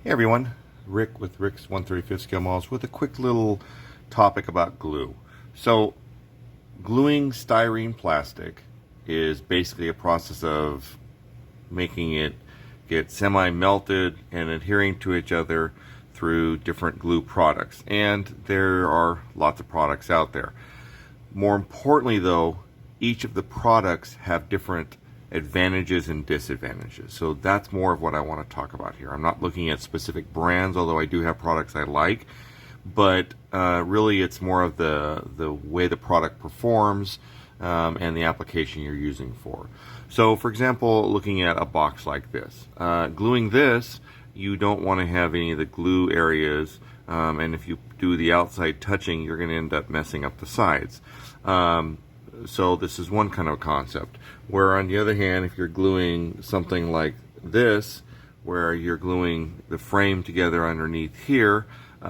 Hey everyone, Rick with Rick's 135th Scale Models with a quick little topic about glue. So, gluing styrene plastic is basically a process of making it get semi-melted and adhering to each other through different glue products. And there are lots of products out there. More importantly though, each of the products have different advantages and disadvantages. So that's more of what I want to talk about here. I'm not looking at specific brands, although I do have products I like, but really it's more of the way the product performs and the application you're using for. So for example, looking at a box like this, gluing this, you don't want to have any of the glue areas, and if you do the outside touching, you're going to end up messing up the sides. So this is one kind of concept, where on the other hand, if you're gluing something like this, where you're gluing the frame together underneath here,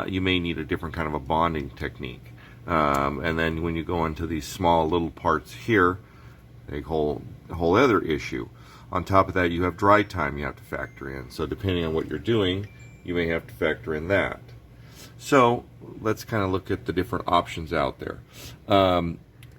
you may need a different kind of a bonding technique. And then when you go into these small little parts here, a whole other issue. On top of that, you have dry time you have to factor in. So depending on what you're doing, you may have to factor in that. So let's kind of look at the different options out there.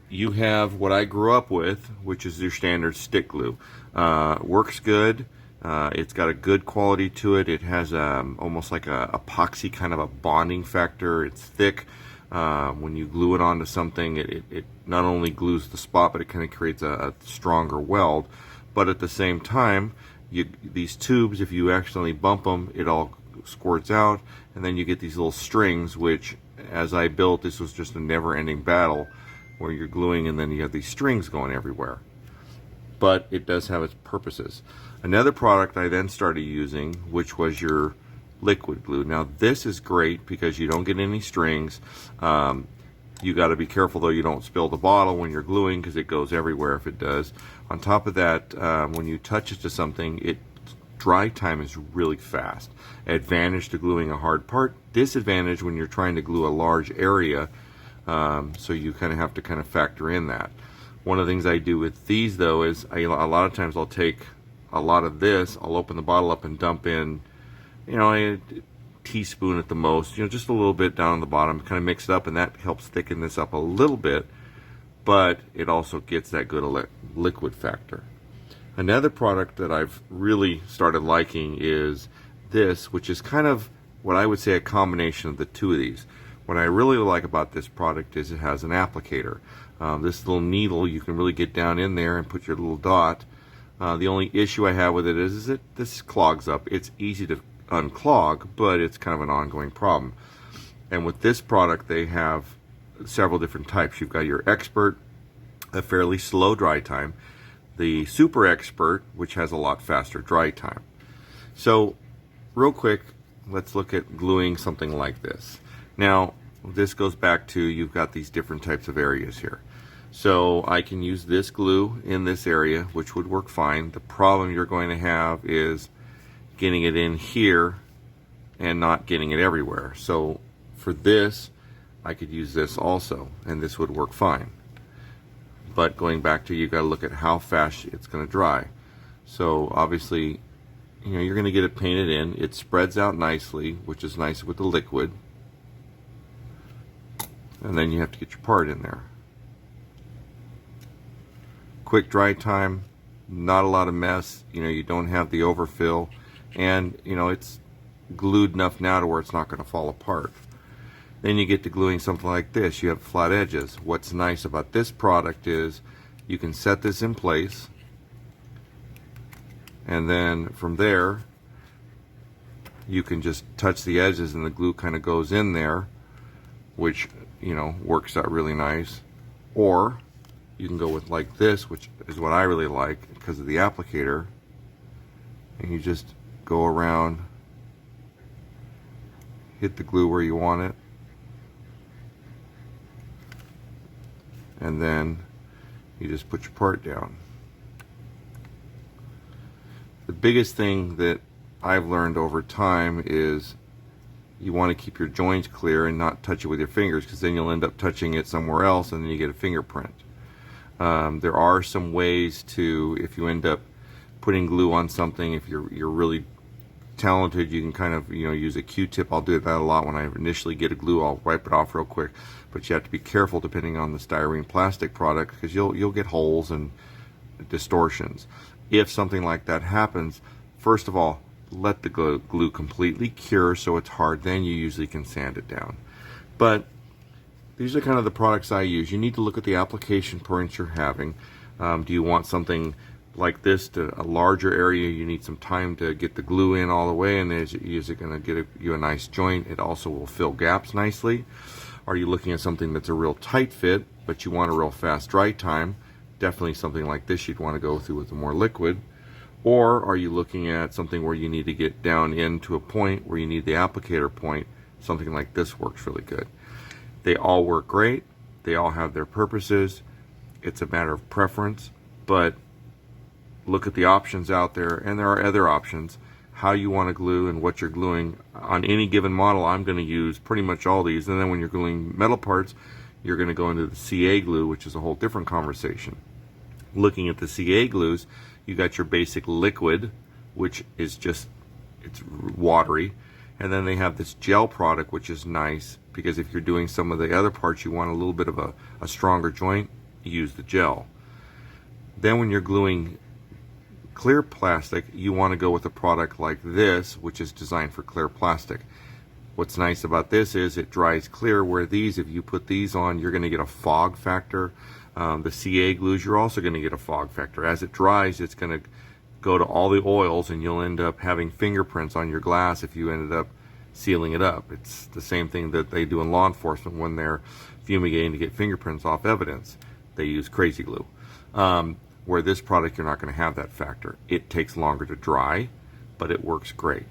You have what I grew up with, which is your standard stick glue. Works good. It's got a good quality to it. It has almost like a epoxy kind of a bonding factor. It's thick. When you glue it onto something, it not only glues the spot, but it kind of creates a stronger weld. But at the same time, these tubes, if you accidentally bump them, it all squirts out, and then you get these little strings, which, as I built, this was just a never-ending battle, where you're gluing and then you have these strings going everywhere. But it does have its purposes. Another product I then started using, which was your liquid glue. Now this is great because you don't get any strings. You got to be careful though you don't spill the bottle when you're gluing, because it goes everywhere if it does. On top of that, when you touch it to something, dry time is really fast. Advantage to gluing a hard part, disadvantage when you're trying to glue a large area. So you kind of have to kind of factor in that. One of the things I do with these though is a lot of times I'll take a lot of this, I'll open the bottle up and dump in, a teaspoon at the most, just a little bit down on the bottom, kind of mix it up, and that helps thicken this up a little bit, but it also gets that good liquid factor. Another product that I've really started liking is this, which is kind of what I would say a combination of the two of these. What I really like about this product is it has an applicator. This little needle, you can really get down in there and put your little dot. The only issue I have with it is that this clogs up. It's easy to unclog, but it's kind of an ongoing problem. And with this product, they have several different types. You've got your expert, a fairly slow dry time, the super expert, which has a lot faster dry time. So real quick, let's look at gluing something like this. Now this goes back to, you've got these different types of areas here. So I can use this glue in this area, which would work fine. The problem you're going to have is getting it in here and not getting it everywhere. So for this, I could use this also, and this would work fine. But going back to, you got to look at how fast it's going to dry. So obviously, you're going to get it painted in. It spreads out nicely, which is nice with the liquid. And then you have to get your part in there. Quick dry time, not a lot of mess. You don't have the overfill, and it's glued enough now to where it's not going to fall apart. Then you get to gluing something like this. You have flat edges. What's nice about this product is you can set this in place, and then from there you can just touch the edges and the glue kind of goes in there, which works out really nice. Or you can go with like this, which is what I really like because of the applicator, and you just go around, hit the glue where you want it, and then you just put your part down. The biggest thing that I've learned over time is you want to keep your joints clear and not touch it with your fingers, because then you'll end up touching it somewhere else and then you get a fingerprint. There are some ways to, if you end up putting glue on something, if you're really talented, you can kind of, use a Q-tip. I'll do that a lot when I initially get a glue. I'll wipe it off real quick, but you have to be careful depending on the styrene plastic product, because you'll get holes and distortions. If something like that happens, first of all, let the glue completely cure so it's hard, then you usually can sand it down. But these are kind of the products I use. You need to look at the application per inch you're having. Do you want something like this to a larger area? You need some time to get the glue in all the way, and is it going to get you a nice joint? It also will fill gaps nicely. Are you looking at something that's a real tight fit, but you want a real fast dry time? Definitely something like this you'd want to go through with a more liquid. Or are you looking at something where you need to get down into a point where you need the applicator point? Something like this works really good. They all work great. They all have their purposes. It's a matter of preference, but look at the options out there, and there are other options. How you want to glue and what you're gluing. On any given model, I'm going to use pretty much all these, and then when you're gluing metal parts, you're going to go into the CA glue, which is a whole different conversation. Looking at the CA glues, you got your basic liquid, which is just, it's watery, and then they have this gel product, which is nice because if you're doing some of the other parts, you want a little bit of a stronger joint, use the gel. Then when you're gluing clear plastic, you want to go with a product like this, which is designed for clear plastic. What's nice about this is it dries clear, where these, if you put these on, you're going to get a fog factor. The CA glues, you're also going to get a fog factor. As it dries, it's going to go to all the oils, and you'll end up having fingerprints on your glass if you ended up sealing it up. It's the same thing that they do in law enforcement when they're fumigating to get fingerprints off evidence. They use crazy glue. Where this product, you're not going to have that factor. It takes longer to dry, but it works great.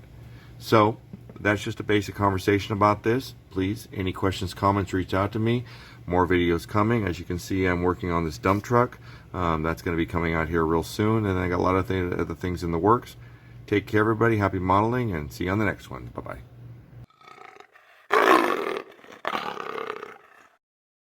So that's just a basic conversation about this. Please, any questions, comments, reach out to me. More videos coming. As you can see, I'm working on this dump truck. That's going to be coming out here real soon, and I got a lot of other things in the works. Take care, everybody. Happy modeling, and see you on the next one. Bye-bye.